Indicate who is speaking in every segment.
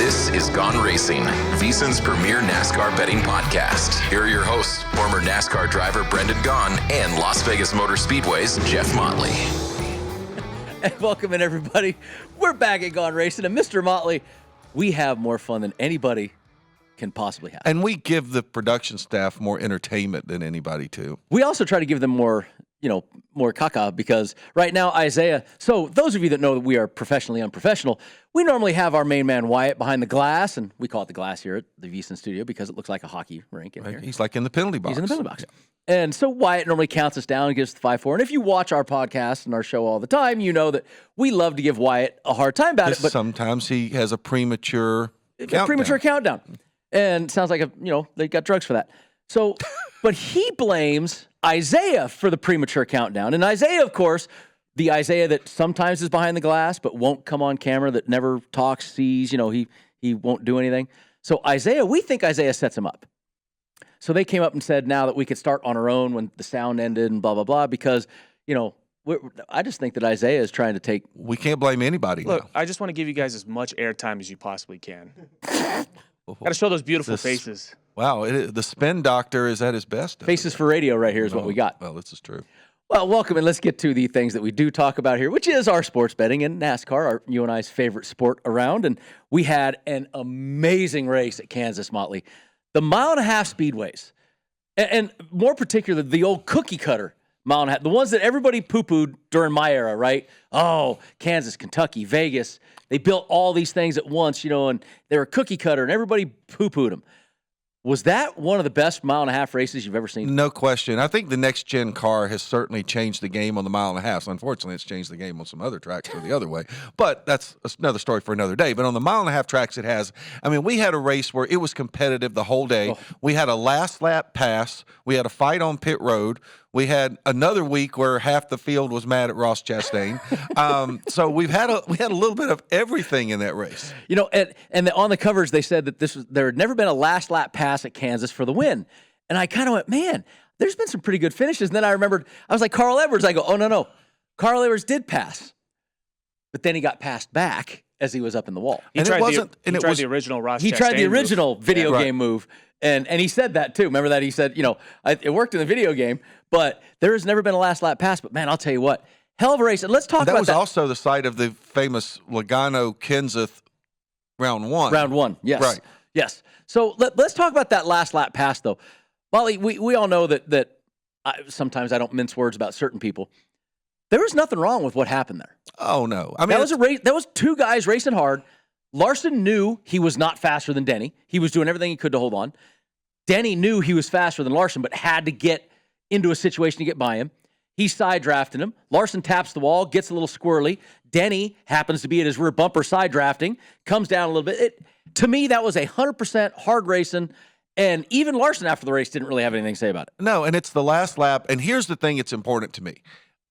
Speaker 1: This is Gone Racin, VSiN's premier NASCAR betting podcast. Here are your hosts, former NASCAR driver Brendan Gaughan and Las Vegas Motor Speedway's Jeff Motley.
Speaker 2: And welcome in, everybody. We're back at Gone Racin, and Mr. Motley, we have more fun than anybody can possibly have.
Speaker 3: And we give the production staff more entertainment than anybody, too.
Speaker 2: We also try to give them more caca, because right now, Isaiah, so those of you that know that we are professionally unprofessional, we normally have our main man Wyatt behind the glass, and we call it the glass here at the VSiN studio because it looks like a hockey rink in here.
Speaker 3: He's like in the penalty box.
Speaker 2: He's in the penalty box. Yeah. And so Wyatt normally counts us down and gives us the 5-4. And if you watch our podcast and our show all the time, you know that we love to give Wyatt a hard time about it. But
Speaker 3: sometimes he has a premature
Speaker 2: countdown. And sounds like they got drugs for that. So, but he blames Isaiah for the premature countdown. And Isaiah, of course, the Isaiah that sometimes is behind the glass but won't come on camera, that never talks, sees, he won't do anything. So we think Isaiah sets him up. So they came up and said now that we could start on our own when the sound ended and blah, blah, blah, because, I just think that Isaiah is trying to take...
Speaker 3: We can't blame anybody.
Speaker 4: Look,
Speaker 3: now.
Speaker 4: I just want to give you guys as much airtime as you possibly can. Got to show those beautiful faces.
Speaker 3: Wow, the spin doctor is at his best.
Speaker 2: Faces for radio right here is what we got.
Speaker 3: Well, this is true.
Speaker 2: Well, welcome, and let's get to the things that we do talk about here, which is our sports betting and NASCAR, you and I's favorite sport around. And we had an amazing race at Kansas, Motley. The 1.5 mile speedways, and more particularly the old cookie cutter 1.5 mile, the ones that everybody poo-pooed during my era, right? Oh, Kansas, Kentucky, Vegas. They built all these things at once, and they were cookie cutter, and everybody poo-pooed them. Was that one of the best 1.5 mile races you've ever seen?
Speaker 3: No question. I think the next-gen car has certainly changed the game on the 1.5 mile. So unfortunately, it's changed the game on some other tracks or the other way. But that's another story for another day. But on the 1.5 mile tracks, it has. I mean, we had a race where it was competitive the whole day. Oh. We had a last lap pass. We had a fight on pit road. We had another week where half the field was mad at Ross Chastain. So we had a little bit of everything in that race.
Speaker 2: And on the covers they said that there had never been a last lap pass at Kansas for the win. And I kind of went, man, there's been some pretty good finishes. And then I remembered, I was like, Carl Edwards. I go, oh, no. Carl Edwards did pass. But then he got passed back as he was up in the wall.
Speaker 4: He tried the original Ross Chastain
Speaker 2: He tried the original
Speaker 4: move.
Speaker 2: video game move. And he said that, too. Remember that? He said, it worked in the video game, but there has never been a last lap pass. But, man, I'll tell you what, hell of a race. And let's talk about that.
Speaker 3: That was also the site of the famous Logano-Kenseth round one.
Speaker 2: Round one, yes.
Speaker 3: Right.
Speaker 2: Yes. So let's talk about that last lap pass, though. Molly, we all know that sometimes I don't mince words about certain people. There was nothing wrong with what happened there.
Speaker 3: Oh, no. I mean,
Speaker 2: that was a race. That was two guys racing hard. Larson knew he was not faster than Denny. He was doing everything he could to hold on. Denny knew he was faster than Larson, but had to get into a situation to get by him. He's side drafting him. Larson taps the wall, gets a little squirrely. Denny happens to be at his rear bumper side drafting, comes down a little bit. To me, that was 100% hard racing. And even Larson after the race didn't really have anything to say about it.
Speaker 3: No, and it's the last lap. And here's the thing that's important to me.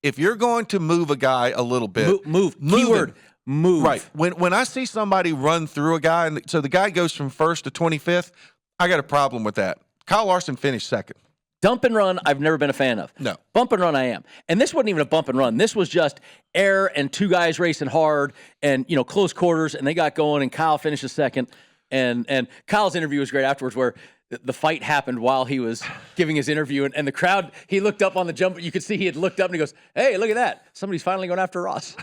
Speaker 3: If you're going to move a guy a little bit.
Speaker 2: Move. Keyword. Move.
Speaker 3: Right. When I see somebody run through a guy, and so the guy goes from 1st to 25th, I got a problem with that. Kyle Larson finished 2nd.
Speaker 2: Dump and run, I've never been a fan of.
Speaker 3: No.
Speaker 2: Bump and run, I am. And this wasn't even a bump and run. This was just air and two guys racing hard and, close quarters, and they got going, and Kyle finishes 2nd. And Kyle's interview was great afterwards, where the fight happened while he was giving his interview, and the crowd, he looked up on the jump. You could see he had looked up, and he goes, hey, look at that. Somebody's finally going after Ross.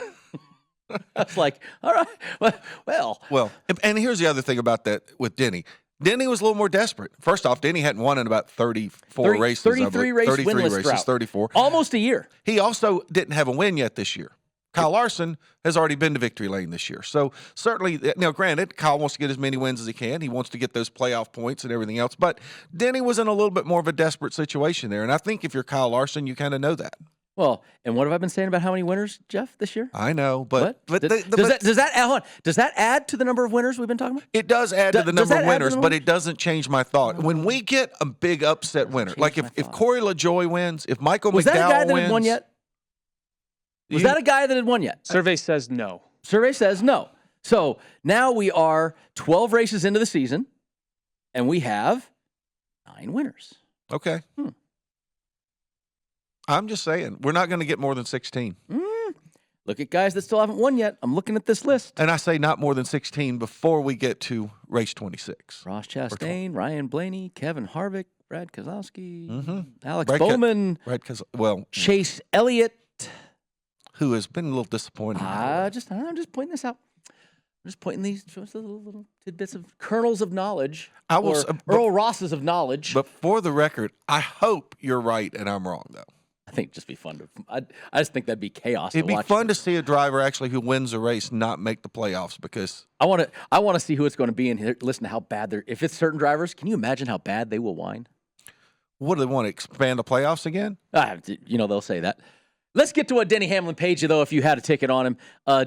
Speaker 2: I was like, all right, well.
Speaker 3: And here's the other thing about that with Denny. Denny was a little more desperate. First off, Denny hadn't won in about 34 races.
Speaker 2: 33 races, drought.
Speaker 3: 34.
Speaker 2: Almost a year.
Speaker 3: He also didn't have a win yet this year. Kyle Larson has already been to victory lane this year. So certainly, now granted, Kyle wants to get as many wins as he can. He wants to get those playoff points and everything else. But Denny was in a little bit more of a desperate situation there. And I think if you're Kyle Larson, you kind of know that.
Speaker 2: Well, and what have I been saying about how many winners, Jeff, this year?
Speaker 3: I know, but
Speaker 2: does that add to the number of winners we've been talking about?
Speaker 3: It does add to the number of winners, but it doesn't change my thought. When we get a big upset winner, like if Corey LaJoie wins, if Michael McDowell wins.
Speaker 2: Was that a guy that had won yet? Was that a guy that had won yet?
Speaker 4: Survey says no.
Speaker 2: Survey says no. So now we are 12 races into the season, and we have 9 winners.
Speaker 3: Okay. I'm just saying, we're not going to get more than 16.
Speaker 2: Look at guys that still haven't won yet. I'm looking at this list.
Speaker 3: And I say not more than 16 before we get to race 26.
Speaker 2: Ross Chastain, Ryan Blaney, Kevin Harvick, Brad Keselowski, Alex
Speaker 3: Brad
Speaker 2: Bowman, Chase Elliott.
Speaker 3: Who has been a little disappointing.
Speaker 2: I'm just pointing this out. I'm just pointing these little tidbits of kernels of knowledge. Earl Rosses of knowledge.
Speaker 3: But for the record, I hope you're right and I'm wrong, though.
Speaker 2: I think it'd just be fun to. I just think that'd be chaos.
Speaker 3: It'd be fun to see a driver actually who wins a race not make the playoffs because
Speaker 2: I want to see who it's going to be and listen to how bad they're. If it's certain drivers, can you imagine how bad they will whine?
Speaker 3: What do they want to expand the playoffs again?
Speaker 2: They'll say that. Let's get to what Denny Hamlin paid you, though, if you had a ticket on him.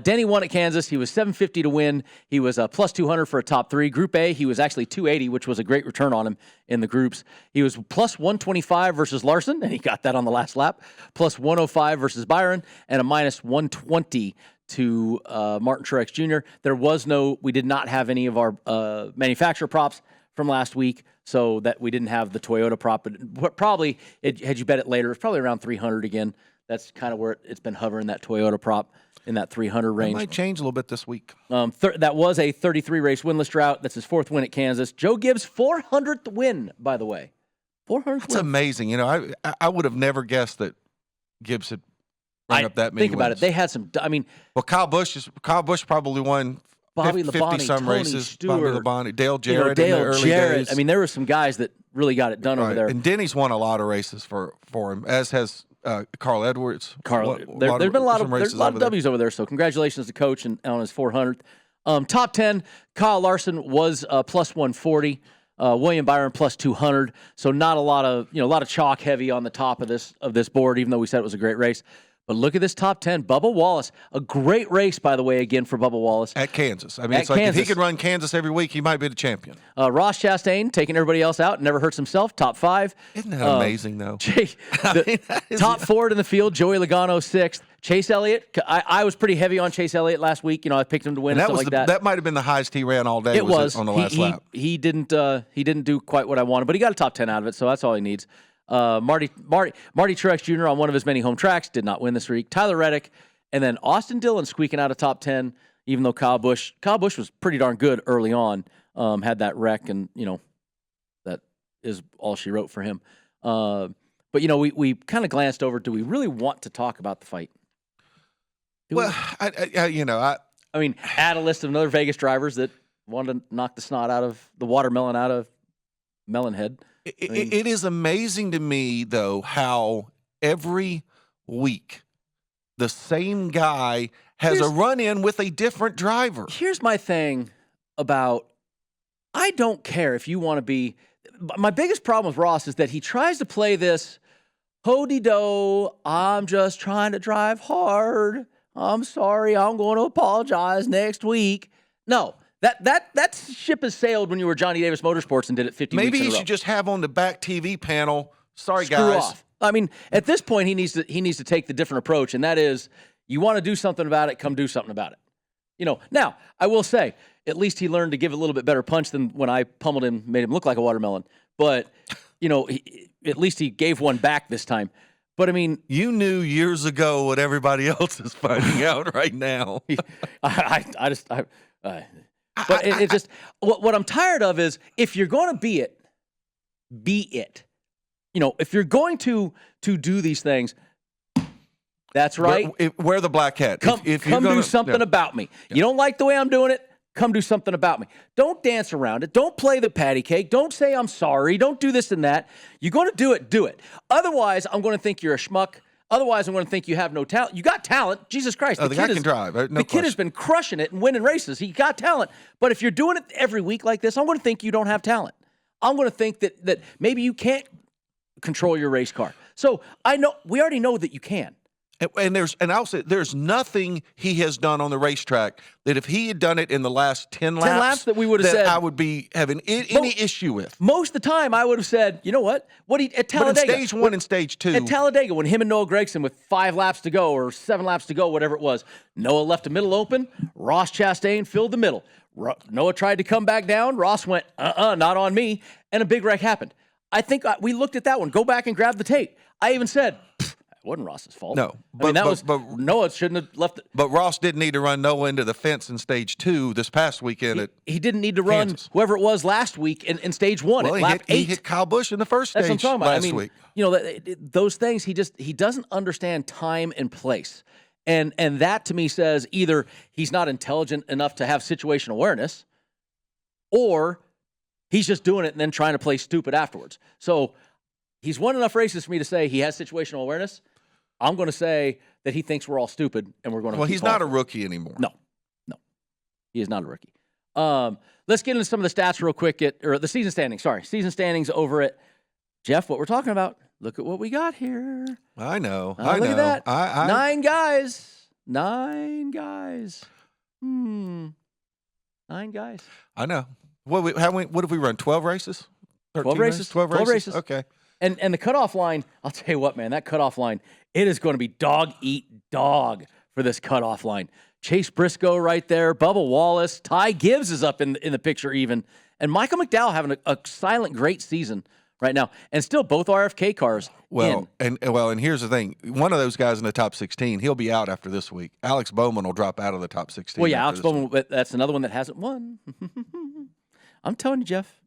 Speaker 2: Denny won at Kansas. He was $750 to win. He was plus 200 for a top 3. Group A, he was actually 280, which was a great return on him in the groups. He was plus 125 versus Larson, and he got that on the last lap. Plus 105 versus Byron, and a minus 120 to Martin Truex Jr. We did not have any of our manufacturer props from last week, so that we didn't have the Toyota prop. But probably, had you bet it later, it's probably around 300 again. That's kind of where it's been hovering, that Toyota prop in that 300 range.
Speaker 3: It might change a little bit this week.
Speaker 2: That was a 33-race winless drought. That's his 4th win at Kansas. Joe Gibbs' 400th win, by the way. 400th
Speaker 3: That's amazing. I would have never guessed that Gibbs had run up that many
Speaker 2: Think about it. They had some.
Speaker 3: Well, Kyle Busch probably won
Speaker 2: Bobby
Speaker 3: 50
Speaker 2: Labonte,
Speaker 3: some
Speaker 2: Tony
Speaker 3: races.
Speaker 2: Stewart,
Speaker 3: Bobby Labonte, Dale Jarrett in the early
Speaker 2: Jarrett.
Speaker 3: days.
Speaker 2: There were some guys that really got it done over there.
Speaker 3: And Denny's won a lot of races for him, as has Carl Edwards.
Speaker 2: There's been a lot of W's over there, so congratulations to Coach on his 400th. Top 10, Kyle Larson was plus 140. William Byron plus 200. So not a lot of chalk heavy on the top of this board, even though we said it was a great race. But look at this top 10. Bubba Wallace, a great race, by the way, again for Bubba Wallace.
Speaker 3: At Kansas. It's like if he could run Kansas every week, he might be the champion.
Speaker 2: Ross Chastain, taking everybody else out, never hurts himself, top 5.
Speaker 3: Isn't that amazing, though?
Speaker 2: Top 4 in the field, Joey Logano, 6th. Chase Elliott, I was pretty heavy on Chase Elliott last week. I picked him to win and stuff like that.
Speaker 3: That might have been the highest he ran all day.
Speaker 2: It was
Speaker 3: on the last lap.
Speaker 2: He didn't do quite what I wanted, but he got a top 10 out of it, so that's all he needs. Marty Truex Jr. on one of his many home tracks did not win this week. Tyler Reddick, and then Austin Dillon squeaking out a top 10, even though Kyle Busch was pretty darn good early on. Had that wreck, and that is all she wrote for him. But we kind of glanced over. Do we really want to talk about the fight? Add a list of another Vegas drivers that wanted to knock the snot out of the watermelon out of Melonhead.
Speaker 3: It is amazing to me, though, how every week the same guy has a run-in with a different driver.
Speaker 2: Here's my thing about I don't care if you want to be – my biggest problem with Ross is that he tries to play this ho-de-do, I'm just trying to drive hard. I'm sorry, I'm going to apologize next week. No. That ship has sailed when you were Johnny Davis Motorsports and did it 50 weeks in a row.
Speaker 3: Maybe he should just have on the back TV panel, sorry,
Speaker 2: Screw
Speaker 3: guys.
Speaker 2: Off. At this point, he needs to take the different approach, and that is, you want to do something about it, come do something about it. Now, I will say, at least he learned to give a little bit better punch than when I pummeled him, made him look like a watermelon. But, at least he gave one back this time. But,
Speaker 3: you knew years ago what everybody else is finding out right now.
Speaker 2: But it's just what I'm tired of is if you're going to be it. If you're going to do these things, that's right.
Speaker 3: Wear the black hat.
Speaker 2: Come do something about me. Yeah. You don't like the way I'm doing it? Come do something about me. Don't dance around it. Don't play the patty cake. Don't say I'm sorry. Don't do this and that. You're going to do it, do it. Otherwise, I'm going to think you're a schmuck. Otherwise, I'm going to think you have no talent. You got talent. Jesus Christ.
Speaker 3: The guy can drive. The
Speaker 2: kid has been crushing it and winning races. He got talent. But if you're doing it every week like this, I'm going to think you don't have talent. I'm going to think that maybe you can't control your race car. So we already know that you can.
Speaker 3: And I'll say there's nothing he has done on the racetrack that if he had done it in the last 10 laps
Speaker 2: that we would have said
Speaker 3: I would be having any issue with.
Speaker 2: Most of the time I would have said, you know what? At Talladega.
Speaker 3: But in stage 1 and stage 2.
Speaker 2: At Talladega, when him and Noah Gragson with 5 laps to go or 7 laps to go, whatever it was, Noah left the middle open. Ross Chastain filled the middle. Noah tried to come back down. Ross went, not on me. And a big wreck happened. I think we looked at that one. Go back and grab the tape. I even said, It wasn't Ross's fault.
Speaker 3: No,
Speaker 2: but Noah shouldn't have left.
Speaker 3: But Ross didn't need to run Noah into the fence in stage 2 this past weekend.
Speaker 2: He didn't need to run whoever it was last week in stage 1 at lap 8.
Speaker 3: He hit Kyle Busch in the first stage
Speaker 2: That's what I'm talking about.
Speaker 3: last week.
Speaker 2: You know, those things, he doesn't understand time and place. And that to me says either he's not intelligent enough to have situational awareness, or he's just doing it and then trying to play stupid afterwards. So he's won enough races for me to say he has situational awareness. I'm going to say that he thinks we're all stupid and we're going to.
Speaker 3: Well, he's not a rookie anymore.
Speaker 2: No, he is not a rookie. Let's get into some of the stats real quick or the season standings. Sorry, season standings over at Jeff. What we're talking about. Look at what we got here.
Speaker 3: I know.
Speaker 2: Look at that. 9 guys. 9 guys. 9 guys.
Speaker 3: I know. What have we run? 12 races?
Speaker 2: 12 races.
Speaker 3: 12 races. Okay.
Speaker 2: And the cutoff line, I'll tell you what, man, that cutoff line, it is going to be dog eat dog for this cutoff line. Chase Briscoe right there, Bubba Wallace, Ty Gibbs is up in the picture even, and Michael McDowell having a silent great season right now, and still both RFK cars.
Speaker 3: And here's the thing: one of those guys in the top 16, he'll be out after this week. Alex Bowman will drop out of the top 16.
Speaker 2: Well, yeah, Alex Bowman. But that's another one that hasn't won. I'm telling you, Jeff.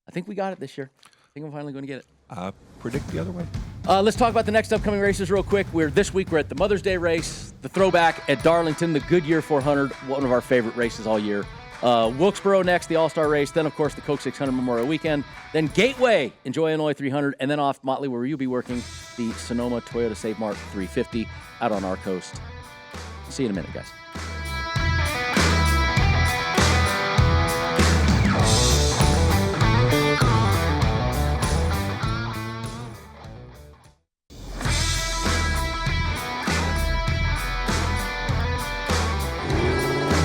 Speaker 2: I think we got it this year. I think I'm finally going to get it.
Speaker 3: I predict the other way.
Speaker 2: Let's talk about the next upcoming races real quick. This week we're at the Mother's Day race, the throwback at Darlington, the Goodyear 400, one of our favorite races all year. Wilkesboro next, the All-Star race. Then, of course, the Coke 600 Memorial Weekend. Then Gateway, Enjoy Illinois 300. And then off Motley, where you'll be working, the Sonoma Toyota Save Mart 350 out on our coast. See you in a minute, guys.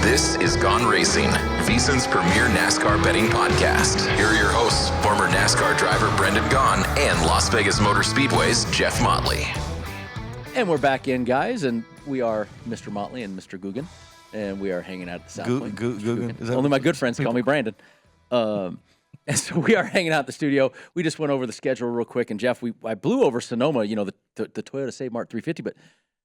Speaker 1: This is Gone Racin, VSiN's premier NASCAR betting podcast. Here are your hosts, former NASCAR driver Brendan Gaughan and Las Vegas Motor Speedway's Jeff Motley.
Speaker 2: And we're back in, guys, and we are Mr. Motley and Mr. Gaughan, and we are hanging out at the South Point.
Speaker 3: Gaughan.
Speaker 2: Only my good friends call me Brandon. And so we are hanging out at the studio. We just went over the schedule real quick, and Jeff, I blew over Sonoma, you know, the Toyota Save Mart 350, but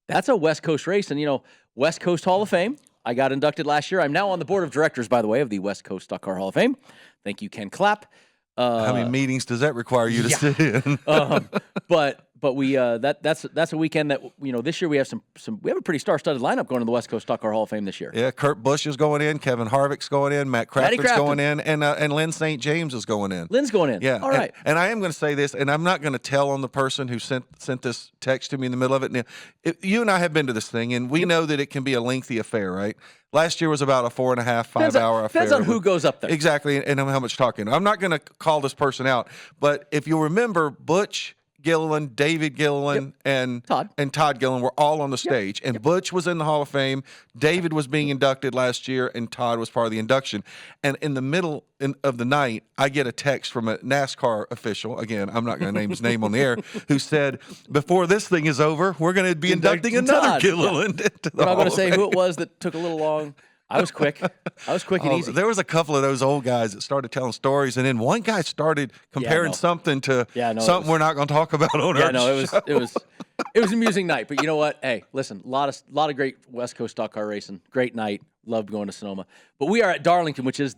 Speaker 2: that's a West Coast race, and, you know, West Coast Hall of Fame. I got inducted last year. I'm now on the board of directors, by the way, of the West Coast Stock Car Hall of Fame. Thank you, Ken Clapp.
Speaker 3: How many meetings does that require you to sit in?
Speaker 2: But we that's a weekend that, you know, this year we have we have a pretty star-studded lineup going to the West Coast Stock Car Hall of Fame this year.
Speaker 3: Yeah, Kurt Busch is going in, Kevin Harvick's going in, Matt Crafton's going in, and Lynn St. James is going in.
Speaker 2: Lynn's going in.
Speaker 3: Yeah.
Speaker 2: All right.
Speaker 3: And I am going to say this, and I'm not going to tell on the person who sent this text to me in the middle of it. Now, you and I have been to this thing, and we know that it can be a lengthy affair, right? Last year was about a 4.5, 5 hour affair.
Speaker 2: Depends on who goes up there.
Speaker 3: Exactly, and how much talking. I'm not going to call this person out, but if you'll remember, Butch Gilliland, David Gilliland, and Todd Gilliland were all on the stage. And Butch was in the Hall of Fame. David was being inducted last year, and Todd was part of the induction. And in the middle of the night, I get a text from a NASCAR official. Again, I'm not going to name his name on the air, who said, "Before this thing is over, we're going to be inducting another Gilliland." Into the
Speaker 2: I'm not going to
Speaker 3: Hall
Speaker 2: say
Speaker 3: of
Speaker 2: who
Speaker 3: Fame.
Speaker 2: it was that took a little long. I was quick. And easy.
Speaker 3: There was a couple of those old guys that started telling stories, and then one guy started comparing something to something we're not going to talk about on our show.
Speaker 2: It was an amusing night. But you know what? Hey, listen, a lot of great West Coast stock car racing. Great night. Loved going to Sonoma. But we are at Darlington, which is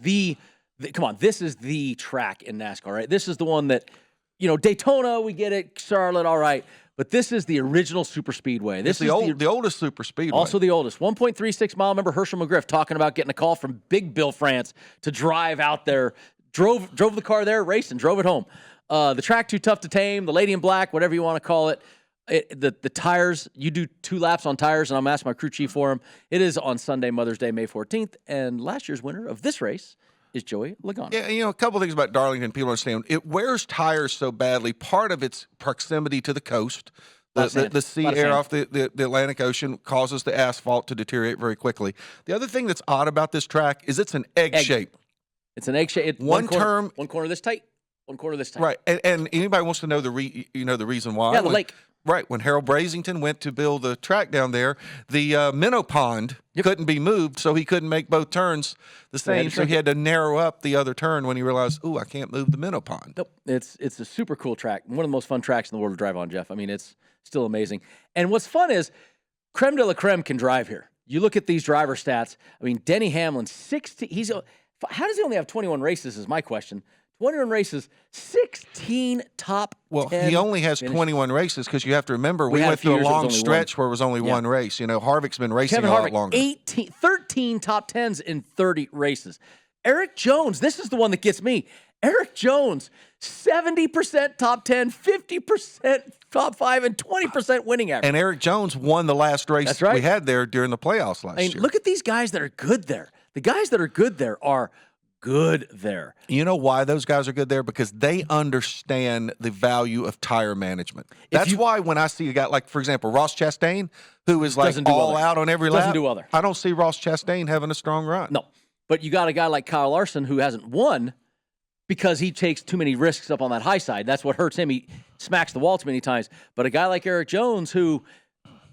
Speaker 2: come on, this is the track in NASCAR, right? This is the one that, you know, Daytona, we get it, Charlotte, all right. But this is the original super speedway. This is
Speaker 3: the oldest super speedway.
Speaker 2: Also the oldest. 1.36 mile. Remember Herschel McGriff talking about getting a call from Big Bill France to drive out there. Drove the car there, raced, and drove it home. The track too tough to tame. The Lady in Black, whatever you want to call it. The tires, you do 2 laps on tires, and I'm asking my crew chief for them. It is on Sunday, Mother's Day, May 14th. And last year's winner of this race is Joey Logano.
Speaker 3: Yeah, you know, a couple of things about Darlington people understand. It wears tires so badly. Part of its proximity to the coast, the sea air off the Atlantic Ocean causes the asphalt to deteriorate very quickly. The other thing that's odd about this track is it's an egg shape.
Speaker 2: It's an egg shape.
Speaker 3: One corner
Speaker 2: this tight, one corner this tight.
Speaker 3: Right, and anybody wants to know the reason why?
Speaker 2: Yeah, the lake.
Speaker 3: Right. When Harold Brasington went to build the track down there, the minnow pond couldn't be moved, so he couldn't make both turns the same. So he had to narrow up the other turn when he realized, I can't move the minnow pond.
Speaker 2: Nope. It's a super cool track. One of the most fun tracks in the world to drive on, Jeff. I mean, it's still amazing. And what's fun is creme de la creme can drive here. You look at these driver stats. I mean, Denny Hamlin, 16. How does he only have 21 races is my question. 21 races, 16 top 10.
Speaker 3: Well, he only has 21 races because you have to remember we went through a long stretch where it was only one race. You know, Harvick's been racing a lot longer.
Speaker 2: 13 top 10s in 30 races. Eric Jones, this is the one that gets me. Eric Jones, 70% top 10, 50% top 5, and 20% winning average.
Speaker 3: And Eric Jones won the last race we had there during the playoffs last year.
Speaker 2: Look at these guys that are good there. The guys that are good there are good there.
Speaker 3: You know why those guys are good there? Because they understand the value of tire management. That's why when I see a guy like, for example, Ross Chastain, who is like all out on every lap, I don't see Ross Chastain having a strong run.
Speaker 2: No, but you got a guy like Kyle Larson who hasn't won because he takes too many risks up on that high side. That's what hurts him. He smacks the wall too many times. But a guy like Eric Jones who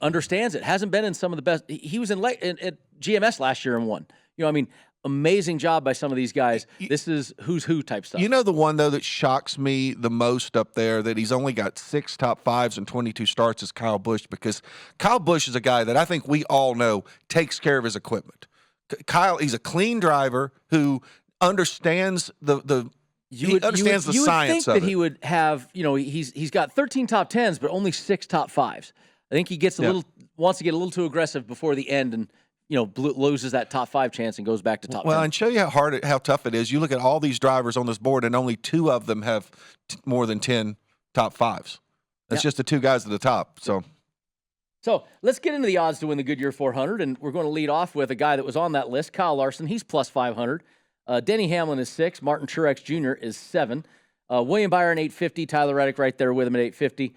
Speaker 2: understands it, hasn't been in some of the best. He was at GMS last year and won. You know, I mean, amazing job by some of these guys. This is who's who type stuff.
Speaker 3: You know the one, though, that shocks me the most up there, that he's only got 6 top 5s and 22 starts, is Kyle Busch, because Kyle Busch is a guy that I think we all know takes care of his equipment. Kyle, he's a clean driver who understands the science of it. You would think that he would have, you know, he's got 13 top 10s, but only 6 top 5s. I think he gets wants to get a little too aggressive before the end and, you know, loses that top 5 chance and goes back to top 10. Well, and show you how tough it is. You look at all these drivers on this board, and only 2 of them have more than 10 top 5s. That's just the 2 guys at the top. So
Speaker 2: let's get into the odds to win the Goodyear 400, and we're going to lead off with a guy that was on that list, Kyle Larson. He's plus 500. Denny Hamlin is 6. Martin Truex Jr. is 7. William Byron 850. Tyler Reddick right there with him at 850.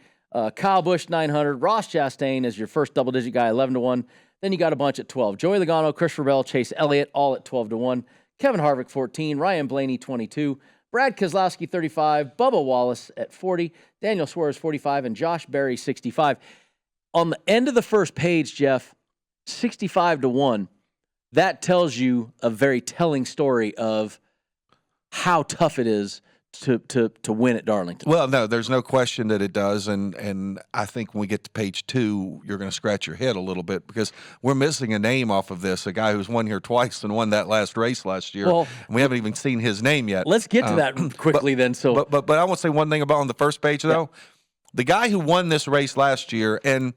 Speaker 2: Kyle Busch 900. Ross Chastain is your first double-digit guy, 11-1. Then you got a bunch at 12. Joey Logano, Christopher Bell, Chase Elliott, all at 12-1. Kevin Harvick, 14. Ryan Blaney, 22. Brad Keselowski, 35. Bubba Wallace at 40. Daniel Suarez, 45. And Josh Berry, 65. On the end of the first page, Jeff, 65-1. That tells you a very telling story of how tough it is to win at Darlington.
Speaker 3: Well, no, there's no question that it does, and I think when we get to page 2, you're going to scratch your head a little bit because we're missing a name off of this, a guy who's won here twice and won that last race last year. Well, and we haven't even seen his name yet.
Speaker 2: Let's get to that quickly then. So,
Speaker 3: but I want to say one thing about on the first page though, the guy who won this race last year, and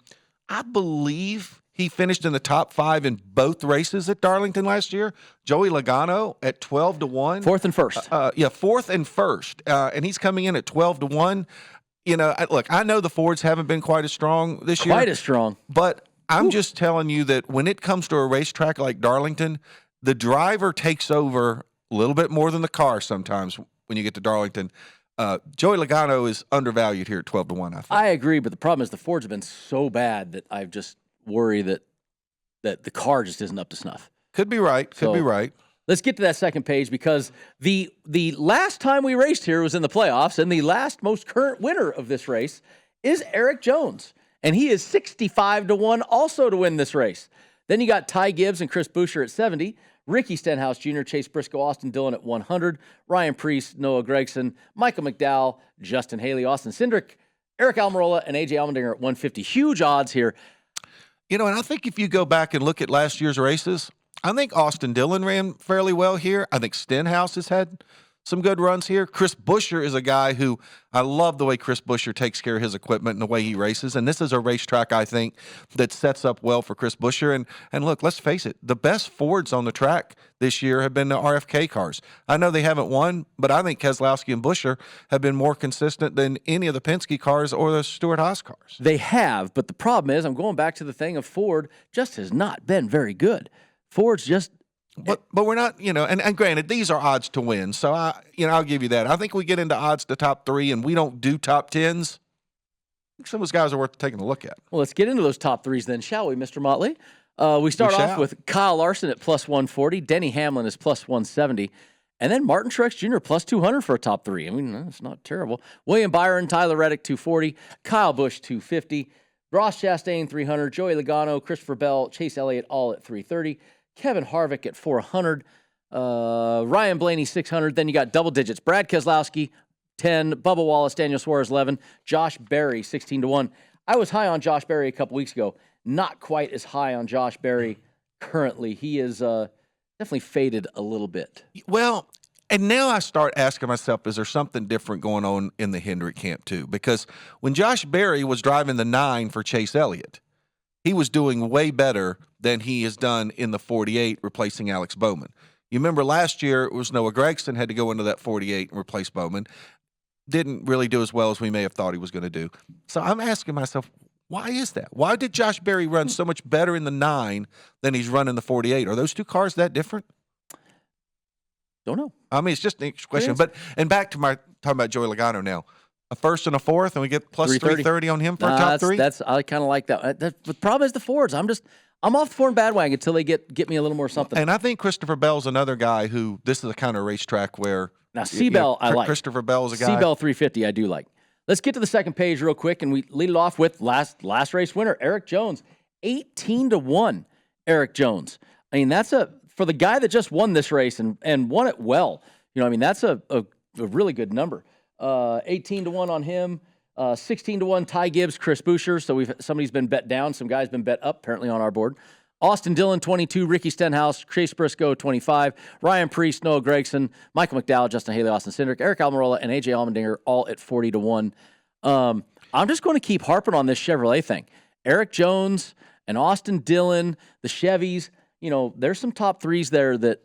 Speaker 3: I believe he finished in the top 5 in both races at Darlington last year. Joey Logano at 12-1.
Speaker 2: 4th and 1st.
Speaker 3: 4th and 1st. And he's coming in at 12-1. You know, look, I know the Fords haven't been quite as strong this year.
Speaker 2: Quite as strong.
Speaker 3: But I'm just telling you that when it comes to a racetrack like Darlington, the driver takes over a little bit more than the car sometimes when you get to Darlington. Joey Logano is undervalued here at 12-1, I think.
Speaker 2: I agree, but the problem is the Fords have been so bad that I've just worry that the car just isn't up to snuff.
Speaker 3: Could be right. Could be right.
Speaker 2: Let's get to that second page because the last time we raced here was in the playoffs, and the last most current winner of this race is Eric Jones, and he is 65-1 also to win this race. Then you got Ty Gibbs and Chris Buescher at 70, Ricky Stenhouse Jr., Chase Briscoe, Austin Dillon at 100, Ryan Preece, Noah Gragson, Michael McDowell, Justin Haley, Austin Cindric, Eric Almirola, and A.J. Allmendinger at 150. Huge odds here.
Speaker 3: You know, and I think if you go back and look at last year's races, I think Austin Dillon ran fairly well here. I think Stenhouse has had some good runs here. Chris Buescher is a guy who I love the way Chris Buescher takes care of his equipment and the way he races. And this is a racetrack, I think, that sets up well for Chris Buescher. And look, let's face it, the best Fords on the track this year have been the RFK cars. I know they haven't won, but I think Keselowski and Buescher have been more consistent than any of the Penske cars or the Stewart-Haas cars.
Speaker 2: They have, but the problem is, I'm going back to the thing of Ford just has not been very good. Ford's just...
Speaker 3: But we're not, you know, and granted, these are odds to win. So, I'll give you that. I think we get into odds to top 3 and we don't do top 10s. Some of those guys are worth taking a look at.
Speaker 2: Well, let's get into those top 3s then, shall we, Mr. Motley? We start off with Kyle Larson at plus 140. Denny Hamlin is plus 170. And then Martin Truex Jr. plus 200 for a top 3. I mean, that's not terrible. William Byron, Tyler Reddick, 240. Kyle Busch, 250. Ross Chastain, 300. Joey Logano, Christopher Bell, Chase Elliott, all at 330. Kevin Harvick at 400. Ryan Blaney, 600. Then you got double digits. Brad Keselowski, 10. Bubba Wallace, Daniel Suarez, 11. Josh Berry, 16-1. I was high on Josh Berry a couple weeks ago. Not quite as high on Josh Berry currently. He is definitely faded a little bit.
Speaker 3: Well, and now I start asking myself, is there something different going on in the Hendrick camp too? Because when Josh Berry was driving the 9 for Chase Elliott, he was doing way better than he has done in the 48, replacing Alex Bowman. You remember last year, it was Noah Gragson had to go into that 48 and replace Bowman. Didn't really do as well as we may have thought he was going to do. So I'm asking myself, why is that? Why did Josh Berry run so much better in the 9 than he's running the 48? Are those two cars that different?
Speaker 2: Don't know.
Speaker 3: I mean, it's just an interesting question. But and back to my talking about Joey Logano now. A first and a fourth, and we get plus 330 on him for a top 3?
Speaker 2: I kind of like that. The problem is the Fords. I'm off the Ford bandwagon until they get me a little more something.
Speaker 3: And I think Christopher Bell's another guy who, this is the kind of racetrack where.
Speaker 2: Now, Seabell, I like.
Speaker 3: Christopher Bell's a guy.
Speaker 2: Seabell 350, I do like. Let's get to the second page real quick, and we lead it off with last race winner, Eric Jones. 18-1, Eric Jones. I mean, that's for the guy that just won this race and won it well. You know, I mean, that's a really good number. 18-1 on him. 16-1, Ty Gibbs, Chris Buescher. So somebody's been bet down. Some guys been bet up, apparently, on our board. Austin Dillon, 22. Ricky Stenhouse, Chase Briscoe, 25. Ryan Preece, Noah Gragson, Michael McDowell, Justin Haley, Austin Cindric, Eric Almirola, and AJ Allmendinger, all at 40-1. I'm just going to keep harping on this Chevrolet thing. Eric Jones and Austin Dillon, the Chevys, you know, there's some top 3s there that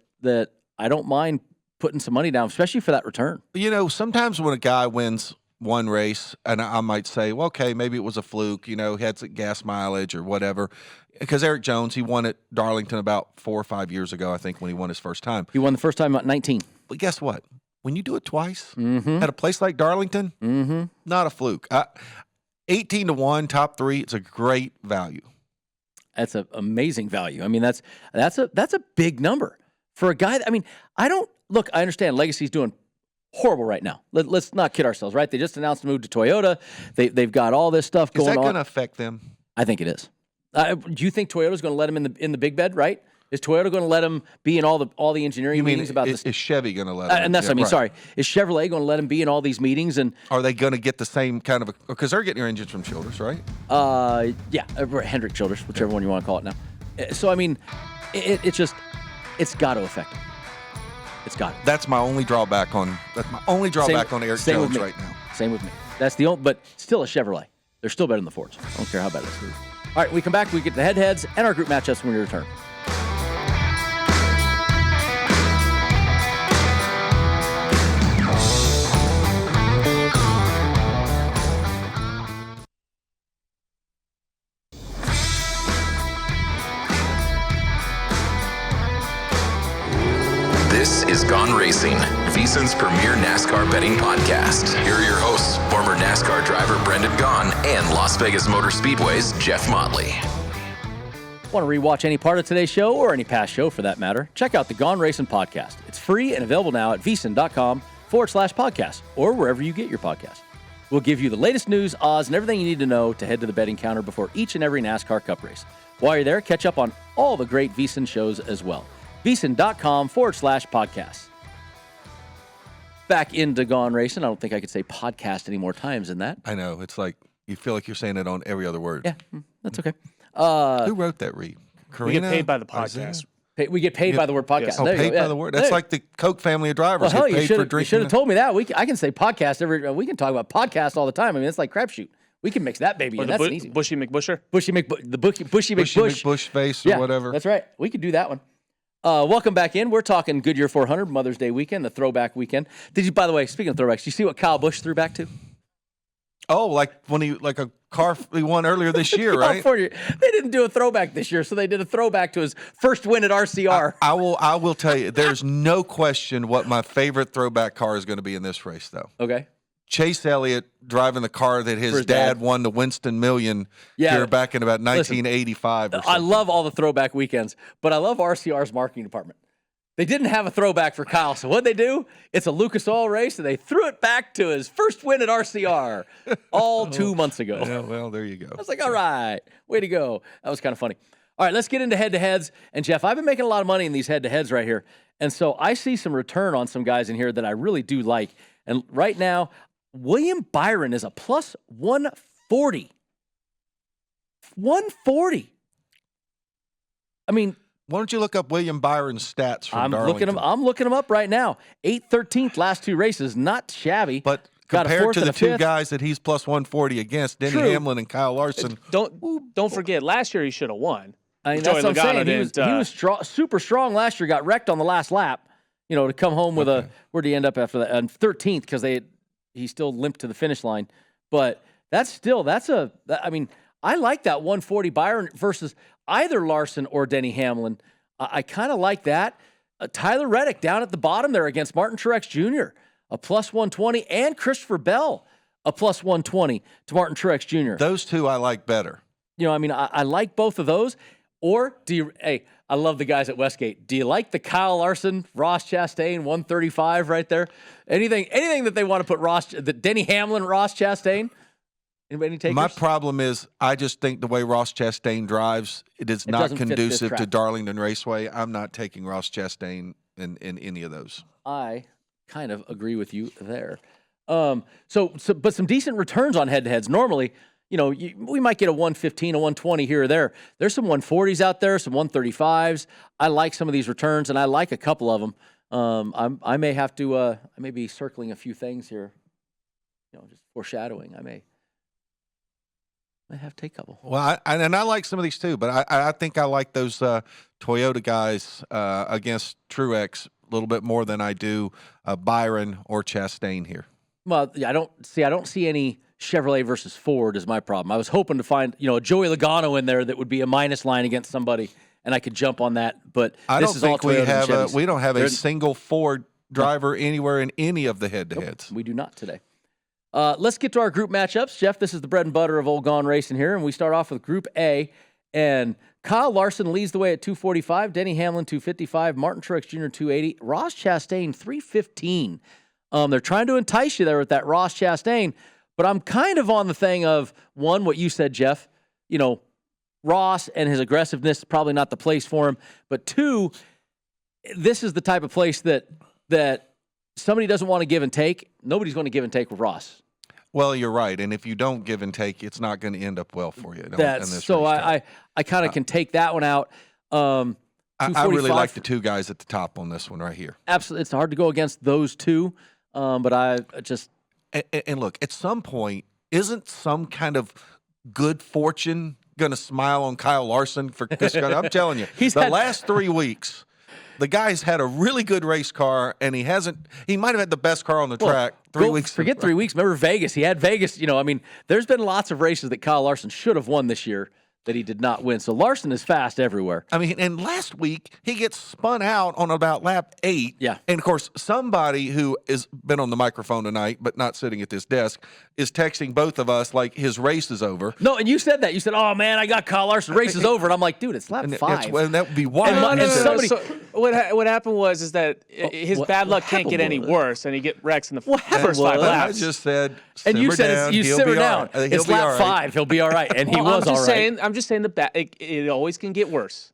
Speaker 2: I don't mind putting some money down, especially for that return.
Speaker 3: You know, sometimes when a guy wins one race, and I might say, well, okay, maybe it was a fluke, you know, he had some gas mileage or whatever. Because Eric Jones, he won at Darlington about 4 or 5 years ago, I think, when he won his first time.
Speaker 2: He won the first time at 19.
Speaker 3: But guess what? When you do it twice at a place like Darlington, not a fluke. 18-1, top 3, it's a great value.
Speaker 2: That's an amazing value. I mean, that's a big number for a guy. I mean, I understand Legacy's doing horrible right now. Let's not kid ourselves, right? They just announced a move to Toyota. They've got all this stuff going on.
Speaker 3: Is that going to affect them?
Speaker 2: I think it is. Do you think Toyota's going to let him in the big bed? Right? Is Toyota going to let him be in all the engineering meetings about this?
Speaker 3: Is Chevy going to let him?
Speaker 2: And that's what I mean. Right. Sorry, is Chevrolet going to let him be in all these meetings? And
Speaker 3: are they going to get the same kind of? Because they're getting your engines from Childress, right?
Speaker 2: Yeah, Hendrick Childress, whichever one you want to call it now. So I mean, it's got to affect him. It's got it.
Speaker 3: That's my only drawback on on Eric Jones right now.
Speaker 2: Same with me. That's the only, but still a Chevrolet. They're still better than the Fords. I don't care how bad it is. All right, we come back. We get the head-to-heads and our group matchups when we return.
Speaker 1: This is Gone Racin, VSiN's premier NASCAR betting podcast. Here are your hosts, former NASCAR driver Brendan Gaughan and Las Vegas Motor Speedway's Jeff Motley.
Speaker 2: Want to rewatch any part of today's show or any past show for that matter? Check out the Gone Racin podcast. It's free and available now at vsin.com/podcast or wherever you get your podcast. We'll give you the latest news, odds, and everything you need to know to head to the betting counter before each and every NASCAR Cup race. While you're there, catch up on all the great VSiN shows as well. vsin.com/podcast. Back into Gone Racin. I don't think I could say podcast any more times than that.
Speaker 3: I know. It's like you feel like you're saying it on every other word.
Speaker 2: Yeah, that's okay.
Speaker 3: Who wrote that read?
Speaker 4: We
Speaker 3: Karina?
Speaker 4: get paid by the podcast.
Speaker 2: We get paid by the word podcast.
Speaker 4: Yes.
Speaker 3: Oh, paid by the word. That's like the Coke family of drivers get paid for drinking.
Speaker 2: You should have told me that. I can say podcast we can talk about podcast all the time. I mean, it's like crapshoot. We can mix that baby in. That's an easy one.
Speaker 4: Bushy McBusher?
Speaker 2: Bushy McBush
Speaker 3: face or whatever.
Speaker 2: That's right. We could do that one. Welcome back in. We're talking Goodyear 400 Mother's Day weekend, the throwback weekend. By the way, speaking of throwbacks, did you see what Kyle Busch threw back to?
Speaker 3: Oh, like a car he won earlier this year, right?
Speaker 2: They didn't do a throwback this year, so they did a throwback to his first win at RCR.
Speaker 3: I will tell you, there's no question what my favorite throwback car is going to be in this race, though.
Speaker 2: Okay.
Speaker 3: Chase Elliott driving the car that his dad won the Winston Million here back in about 1985 or something.
Speaker 2: I love all the throwback weekends, but I love RCR's marketing department. They didn't have a throwback for Kyle, so what'd they do? It's a Lucas Oil race, and they threw it back to his first win at RCR all 2 months ago.
Speaker 3: Yeah, well, there you go.
Speaker 2: I was like, all right, way to go. That was kind of funny. All right, let's get into head-to-heads. And, Jeff, I've been making a lot of money in these head-to-heads right here. And so I see some return on some guys in here that I really do like. And right now, William Byron is a plus 140. 140. I mean,
Speaker 3: why don't you look up William Byron's stats from Darlington?
Speaker 2: I'm looking him up right now. 8/13th last 2 races, not shabby.
Speaker 3: But compared to the 2 guys that he's plus 140 against, Denny Hamlin and Kyle Larson.
Speaker 4: Don't forget, last year he should have won.
Speaker 2: I mean, that's what I'm saying. He was super strong last year. Got wrecked on the last lap. To come home with where'd he end up after that? 13th because he still limped to the finish line. But I mean, I like that 140 Byron versus either Larson or Denny Hamlin. I kind of like that. Tyler Reddick down at the bottom there against Martin Truex Jr., a plus 120, and Christopher Bell, a plus 120 to Martin Truex Jr.
Speaker 3: Those 2 I like better.
Speaker 2: I mean, I like both of those. Or I love the guys at Westgate. Do you like the Kyle Larson, Ross Chastain, 135 right there? Anything that they want to put the Denny Hamlin, Ross Chastain? Anybody takers?
Speaker 3: My problem is I just think the way Ross Chastain drives, it is not conducive to Darlington Raceway. I'm not taking Ross Chastain in any of those.
Speaker 2: I kind of agree with you there. But some decent returns on head-to-heads. Normally, we might get a 115, a 120 here or there. There's some 140s out there, some 135s. I like some of these returns, and I like a couple of them. I may have to. I may be circling a few things here. Just foreshadowing. I may have to take a couple.
Speaker 3: Well, I like some of these too, but I think I like those Toyota guys against Truex a little bit more than I do Byron or Chastain here.
Speaker 2: Well, I don't see any Chevrolet versus Ford is my problem. I was hoping to find a Joey Logano in there that would be a minus line against somebody, and I could jump on that. But
Speaker 3: I
Speaker 2: this
Speaker 3: don't
Speaker 2: is
Speaker 3: think
Speaker 2: all Toyota
Speaker 3: we don't have a single Ford driver anywhere in any of the head-to-heads.
Speaker 2: Nope, we do not today. Let's get to our group matchups. Jeff, this is the bread and butter of old Gone Racin here, and we start off with Group A. And Kyle Larson leads the way at 245, Denny Hamlin 255, Martin Truex Jr. 280, Ross Chastain 315. They're trying to entice you there with that Ross Chastain, but I'm kind of on the thing of, one, what you said, Jeff, Ross and his aggressiveness, probably not the place for him, but 2, this is the type of place that somebody doesn't want to give and take. Nobody's going to give and take with Ross.
Speaker 3: Well, you're right, and if you don't give and take, it's not going to end up well for you.
Speaker 2: I kind of can take that one out.
Speaker 3: I really like the 2 guys at the top on this one right here.
Speaker 2: Absolutely, it's hard to go against those 2, but I just
Speaker 3: and look, at some point, isn't some kind of good fortune going to smile on Kyle Larson for this guy? I'm telling you, last 3 weeks. The guy's had a really good race car, and he might have had the best car on the track 3 weeks.
Speaker 2: Forget 3 weeks. Remember Vegas. He had Vegas. There's been lots of races that Kyle Larson should have won this year that he did not win. So Larson is fast everywhere.
Speaker 3: I mean, and last week he gets spun out on about lap 8.
Speaker 2: Yeah.
Speaker 3: And of course, somebody who has been on the microphone tonight but not sitting at this desk is texting both of us like his race is over.
Speaker 2: No, and you said that. You said, "Oh man, I got Kyle Larson. Race is over." And I'm like, "Dude, it's lap 5."
Speaker 3: And that would be wild.
Speaker 4: What happened was that his bad luck can't get any worse, and he get wrecks in the first 5 laps.
Speaker 3: I just said,
Speaker 2: and you said you simmer down.
Speaker 3: Right.
Speaker 2: It's lap 5. He'll be all right, and he was all right.
Speaker 4: I'm just saying it always can get worse.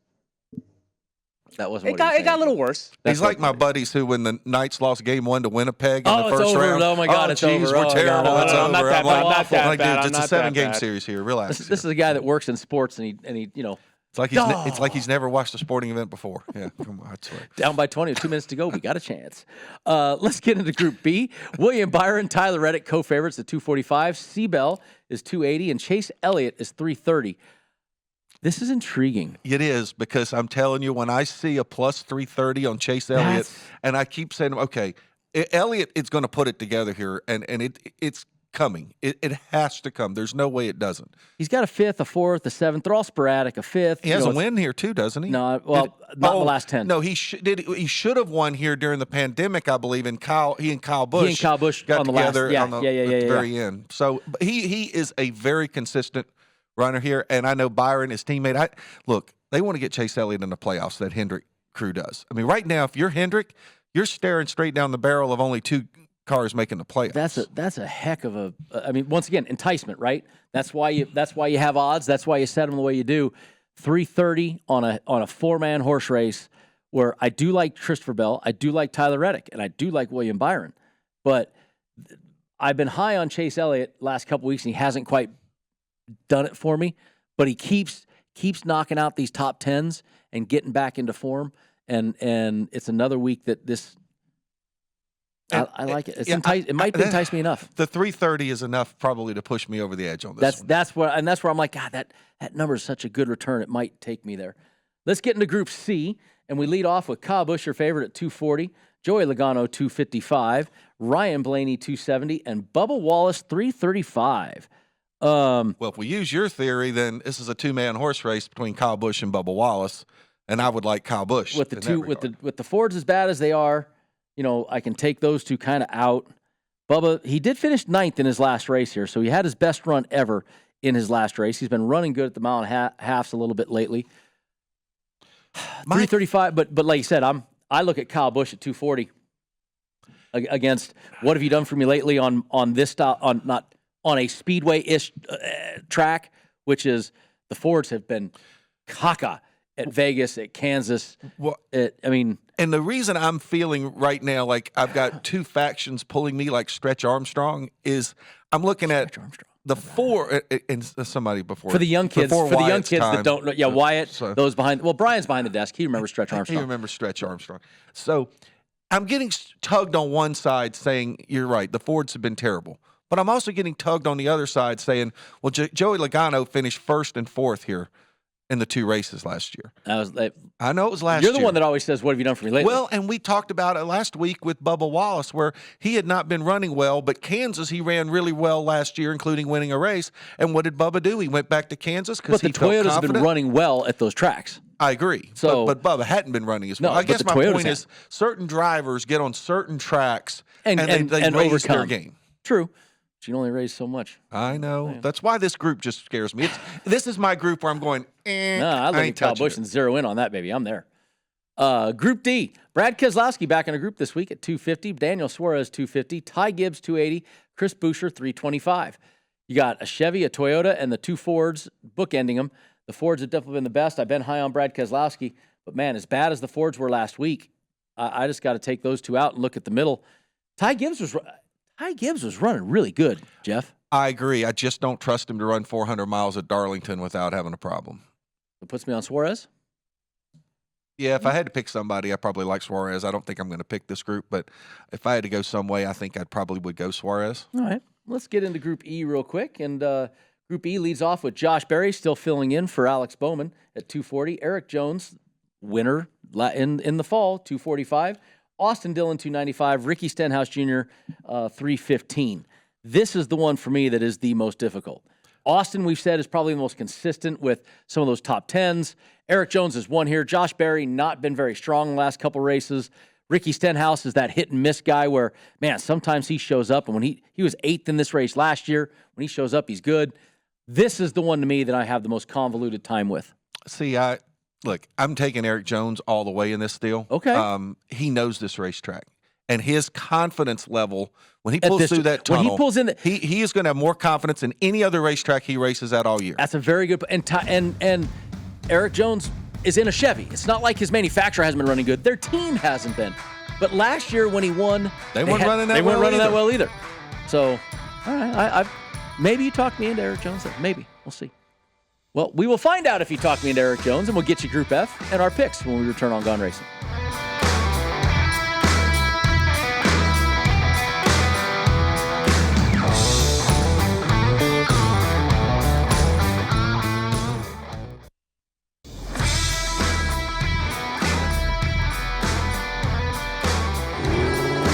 Speaker 2: That wasn't.
Speaker 4: It got a little worse.
Speaker 3: He's like my buddies who, when the Knights lost Game 1 to Winnipeg in the first round.
Speaker 2: Oh my God, it's over.
Speaker 3: We're terrible. It's over.
Speaker 4: I'm not that bad.
Speaker 3: Dude, it's a 7-game series here. Relax.
Speaker 2: This is a guy that works in sports, and he
Speaker 3: It's like he's never watched a sporting event before. Yeah, come on, that's right.
Speaker 2: Down by 20 with 2 minutes to go. We got a chance. Let's get into Group B. William Byron, Tyler Reddick, co-favorites at 245. Seabell is 280, and Chase Elliott is 330. This is intriguing.
Speaker 3: It is, because I'm telling you, when I see a plus 330 on Chase Elliott, and I keep saying, okay, Elliott is going to put it together here, and it's coming. It has to come. There's no way it doesn't.
Speaker 2: He's got a 5th, a 4th, a 7th. They're all sporadic. A 5th.
Speaker 3: He has a win here too, doesn't he?
Speaker 2: No, not in the last 10.
Speaker 3: No, he should have won here during the pandemic, I believe. And he and Kyle Busch
Speaker 2: got
Speaker 3: on
Speaker 2: together
Speaker 3: at the very end. So he is a very consistent runner here, and I know Byron, his teammate. Look, they want to get Chase Elliott in the playoffs. That Hendrick crew does. I mean, right now, if you're Hendrick, you're staring straight down the barrel of only 2 cars making the playoffs.
Speaker 2: That's a heck of a. I mean, once again, enticement, right? That's why you have odds. That's why you set them the way you do. 330 on a 4-man horse race where I do like Christopher Bell, I do like Tyler Reddick, and I do like William Byron, but I've been high on Chase Elliott last couple weeks, and he hasn't quite done it for me. But he keeps knocking out these top 10s and getting back into form, and it's another week that this. I like it. It might entice me enough.
Speaker 3: The 330 is enough probably to push me over the edge on this.
Speaker 2: That's where I'm like, God, that number is such a good return. It might take me there. Let's get into Group C, and we lead off with Kyle Busch, your favorite, at 240, Joey Logano 255, Ryan Blaney 270, and Bubba Wallace 335.
Speaker 3: Well, if we use your theory, then this is a 2-man horse race between Kyle Busch and Bubba Wallace, and I would like Kyle Busch
Speaker 2: with the Fords as bad as they are. You know, I can take those two kind of out. Bubba, he did finish 9th in his last race here, so he had his best run ever in his last race. He's been running good at the mile and halves a little bit lately. 335, but like you said, I look at Kyle Busch at 240 against what have you done for me lately on this style, not on a speedway-ish track, which is the Fords have been caca at Vegas, at Kansas.
Speaker 3: Well,
Speaker 2: and
Speaker 3: the reason I'm feeling right now like I've got 2 factions pulling me like Stretch Armstrong is I'm looking at the 4 and somebody before
Speaker 2: for the young kids that don't know. Yeah, Wyatt, those behind. Well, Brian's behind the desk. He remembers Stretch Armstrong.
Speaker 3: He remembers Stretch Armstrong. So I'm getting tugged on one side saying you're right. The Fords have been terrible. But I'm also getting tugged on the other side saying, well, Joey Logano finished 1st and 4th here in the 2 races last year.
Speaker 2: I
Speaker 3: know it was last year.
Speaker 2: You're the one that always says, what have you done for me lately?
Speaker 3: Well, and we talked about it last week with Bubba Wallace where he had not been running well, but Kansas, he ran really well last year, including winning a race. And what did Bubba do? He went back to Kansas because he felt confident.
Speaker 2: But the Toyotas have been running well at those tracks.
Speaker 3: I agree.
Speaker 2: So,
Speaker 3: but Bubba hadn't been running as well.
Speaker 2: No,
Speaker 3: I guess my point is certain drivers get on certain tracks and they raise their game.
Speaker 2: True. But you can only raise so much.
Speaker 3: I know. Man. That's why this group just scares me. This is my group where I'm going,
Speaker 2: No, I look at Kyle Busch and zero in on that, baby. I'm there. Group D, Brad Keselowski back in a group this week at 250, Daniel Suarez 250, Ty Gibbs 280, Chris Buescher 325. You got a Chevy, a Toyota, and the 2 Fords bookending them. The Fords have definitely been the best. I've been high on Brad Keselowski, but man, as bad as the Fords were last week, I just got to take those 2 out and look at the middle. Ty Gibbs was running really good, Jeff.
Speaker 3: I agree. I just don't trust him to run 400 miles at Darlington without having a problem.
Speaker 2: It puts me on Suarez?
Speaker 3: Yeah, if I had to pick somebody, I probably like Suarez. I don't think I'm going to pick this group, but if I had to go some way, I think I probably would go Suarez.
Speaker 2: All right. Let's get into Group E real quick. And Group E leads off with Josh Berry still filling in for Alex Bowman at 240. Eric Jones, winner in the fall, 245. Austin Dillon, 295. Ricky Stenhouse Jr., 315. This is the one for me that is the most difficult. Austin, we've said, is probably the most consistent with some of those top 10s. Eric Jones is one here. Josh Berry, not been very strong in the last couple races. Ricky Stenhouse is that hit-and-miss guy where, man, sometimes he shows up, and when he was 8th in this race last year. When he shows up, he's good. This is the one to me that I have the most convoluted time with.
Speaker 3: See, look, I'm taking Eric Jones all the way in this deal.
Speaker 2: Okay.
Speaker 3: He knows this racetrack. And his confidence level, when he pulls through that tunnel,
Speaker 2: when he pulls in
Speaker 3: he is going to have more confidence than any other racetrack he races at all year.
Speaker 2: That's a very good and Eric Jones is in a Chevy. It's not like his manufacturer hasn't been running good. Their team hasn't been. But last year when he won,
Speaker 3: they weren't running that well
Speaker 2: either. So, all right, maybe you talked me into Eric Jones. Maybe. We'll see. Well, we will find out if you talk me into Eric Jones, and we'll get you Group F and our picks when we return on Gone Racing.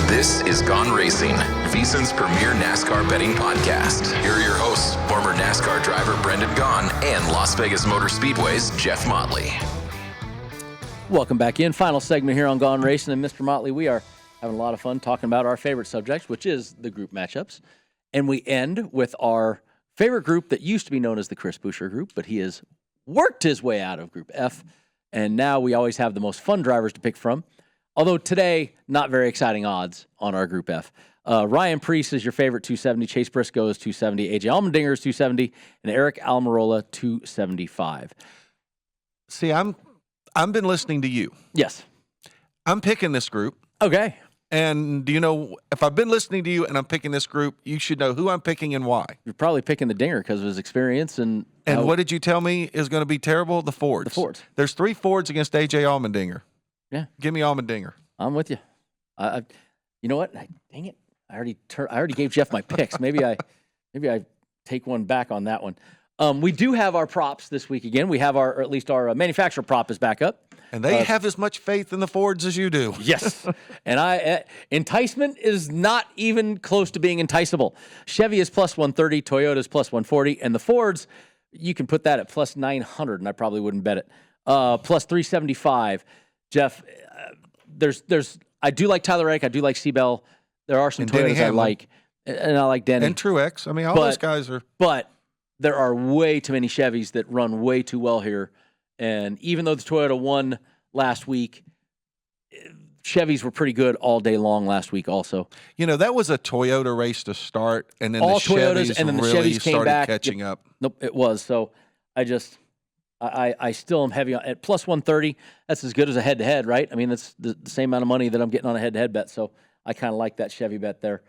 Speaker 1: This is Gone Racing, VSiN's premier NASCAR betting podcast. Here are your hosts, former NASCAR driver Brendan Gaughan and Las Vegas Motor Speedway's Jeff Motley.
Speaker 2: Welcome back in. Final segment here on Gone Racing. And Mr. Motley, we are having a lot of fun talking about our favorite subject, which is the group matchups. And we end with our favorite group that used to be known as the Chris Buescher group, but he has worked his way out of Group F. And now we always have the most fun drivers to pick from. Although today, not very exciting odds on our Group F. Ryan Preece is your favorite, 270. Chase Briscoe is 270. AJ Allmendinger is 270. And Eric Almirola, 275.
Speaker 3: See, I've been listening to you.
Speaker 2: Yes.
Speaker 3: I'm picking this group.
Speaker 2: Okay.
Speaker 3: And do you know, if I've been listening to you and I'm picking this group, you should know who I'm picking and why.
Speaker 2: You're probably picking the Dinger because of his experience. And
Speaker 3: what did you tell me is going to be terrible? The Fords.
Speaker 2: The Fords.
Speaker 3: There's 3 Fords against AJ Allmendinger.
Speaker 2: Yeah.
Speaker 3: Give me Allmendinger.
Speaker 2: I'm with you. You know what? Dang it. I already gave Jeff my picks. Maybe I take one back on that one. We do have our props this week again. We have or at least our manufacturer prop is back up.
Speaker 3: And they have as much faith in the Fords as you do.
Speaker 2: Yes. And enticement is not even close to being enticable. Chevy is plus 130, Toyota is plus 140, and the Fords, you can put that at plus 900, and I probably wouldn't bet it. Plus 375. Jeff, I do like Tyler Reddick. I do like Seabell. There are some Toyotas I like, and I like Denny.
Speaker 3: And Truex. I mean, all those guys are.
Speaker 2: But there are way too many Chevys that run way too well here. And even though the Toyota won last week, Chevys were pretty good all day long last week also.
Speaker 3: You know, that was a Toyota race to start, and then
Speaker 2: all
Speaker 3: the
Speaker 2: Toyotas,
Speaker 3: Chevys
Speaker 2: and then the
Speaker 3: really
Speaker 2: Chevys came
Speaker 3: started
Speaker 2: back.
Speaker 3: catching up.
Speaker 2: Nope, it was. So I still am heavy on at plus 130. That's as good as a head-to-head, right? I mean, that's the same amount of money that I'm getting on a head-to-head bet. So I kind of like that Chevy bet there.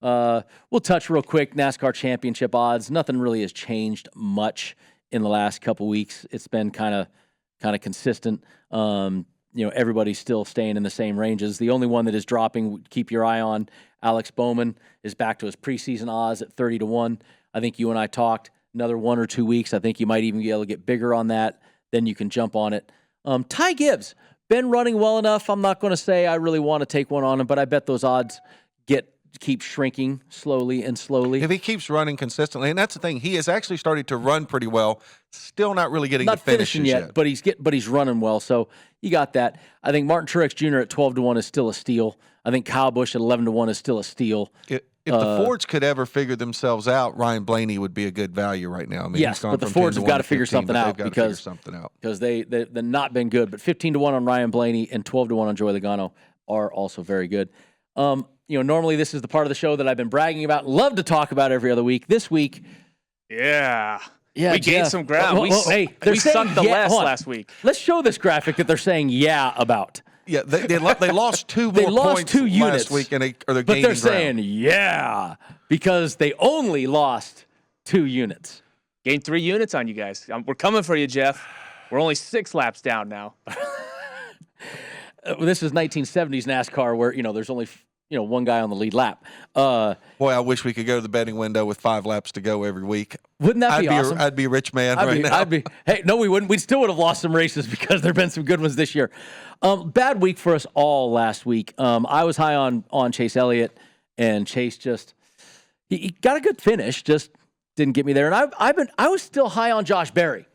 Speaker 2: We'll touch real quick NASCAR championship odds. Nothing really has changed much in the last couple weeks. It's been kind of consistent. Everybody's still staying in the same ranges. The only one that is dropping, keep your eye on, Alex Bowman is back to his preseason odds at 30-1. I think you and I talked another 1 or 2 weeks. I think you might even be able to get bigger on that. Then you can jump on it. Ty Gibbs, been running well enough. I'm not going to say I really want to take one on him, but I bet those odds keep shrinking slowly and slowly.
Speaker 3: If he keeps running consistently, and that's the thing, he has actually started to run pretty well. Still not really getting
Speaker 2: not
Speaker 3: the finishes
Speaker 2: yet, but he's running well. So you got that. I think Martin Truex Jr. at 12-1 is still a steal. I think Kyle Busch at 11-1 is still a steal.
Speaker 3: If the Fords could ever figure themselves out, Ryan Blaney would be a good value right now. I mean,
Speaker 2: yes, but the Fords have got to figure something out because they've not been good. But 15-1 on Ryan Blaney and 12-1 on Joey Logano are also very good. Normally this is the part of the show that I've been bragging about and love to talk about every other week. This week,
Speaker 4: yeah,
Speaker 2: we
Speaker 4: gained some ground. We sucked the last week.
Speaker 2: Let's show this graphic that they're saying about.
Speaker 3: Yeah, they lost 2 more points
Speaker 2: 2 units
Speaker 3: last week, and they're
Speaker 2: but they're saying
Speaker 3: ground.
Speaker 2: because they only lost 2 units.
Speaker 4: Gained 3 units on you guys. We're coming for you, Jeff. We're only 6 laps down now.
Speaker 2: This is 1970s NASCAR where there's only one guy on the lead lap.
Speaker 3: Boy, I wish we could go to the betting window with 5 laps to go every week.
Speaker 2: Wouldn't that be awesome?
Speaker 3: I'd be a rich man now.
Speaker 2: Hey, no, we wouldn't. We still would have lost some races because there have been some good ones this year. Bad week for us all last week. I was high on Chase Elliott, and Chase he got a good finish, just didn't get me there. And I was still high on Josh Berry,